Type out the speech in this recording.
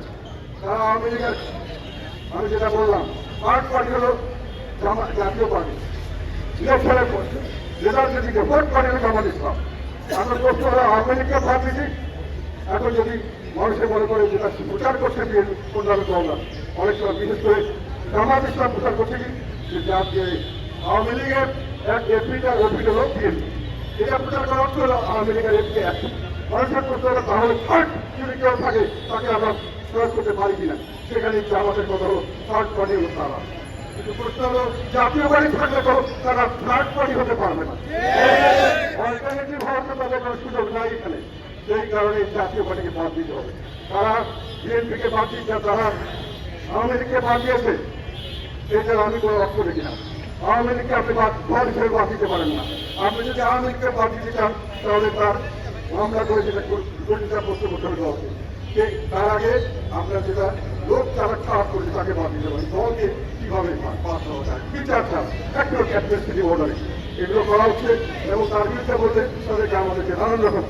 চায়। তারা আওয়ামী লীগের, আমি যেটা বললাম, পার্ট পার্টি হলো জাতীয় পার্টি, ইলেকশনের পক্ষে রেজাল্টের দিকে ভোট পার্টি হলো জামাত ইসলাম। আমরা প্রশ্ন হলো আওয়ামী লীগকে বাদ দিচ্ছি, এখন যদি মানুষে মনে করে যেটা প্রচার করছে অন্যান্য দলরা, অনেক সময় বিশেষ করে জামাত ইসলাম প্রচার করছে কি যে আওয়ামী লীগের এক এমপিটা ওপিটা হলো বিএনপি, এটা প্রচার করার অর্থ হলো আওয়ামী লীগের এমপি একশো মানুষের করতে হলো, তাহলে থার্ড যদি কেউ থাকে তাকে আমরা প্রয়োগ করতে পারি কিনা, সেখানে জামাতের কথা হলো থার্ড পার্টি হলো তারা। কিন্তু প্রশ্ন হলো জাতীয় পার্টি থাকলে তো তারা থার্ড পার্টি হতে পারবে না, অল্টারনেটিভ হওয়ার তো তাদের কোনো সুযোগ নাই এখানে। সেই কারণে জাতীয় পার্টিকে বাদ দিতে হবে। তারা বিএনপিকে বাদ দিচ্ছে, তারা আওয়ামী লীগকে বাদ দিয়েছে, এটার আমি কোনো অর্থ দেখি না। আওয়ামী লীগকে আপনি দল হিসেবে বাদ দিতে পারেন না। আপনি যদি আওয়ামী লীগকে বাদ দিতে চান তাহলে তার মামলা করে যেটা করতে করতে হবে দলকে। তার আগে আমরা যেটা লোক যারা খারাপ করেছে তাকে বাদ দিতে পারি, দলকে কিভাবে বাদ দেওয়া যায়, বিচার ছাড়া অ্যাডমিনিস্ট্রেটিভ অর্ডারে এগুলো করা হচ্ছে। এবং তার বিরুদ্ধে বলতে তাদেরকে আমাদেরকে নানান রকম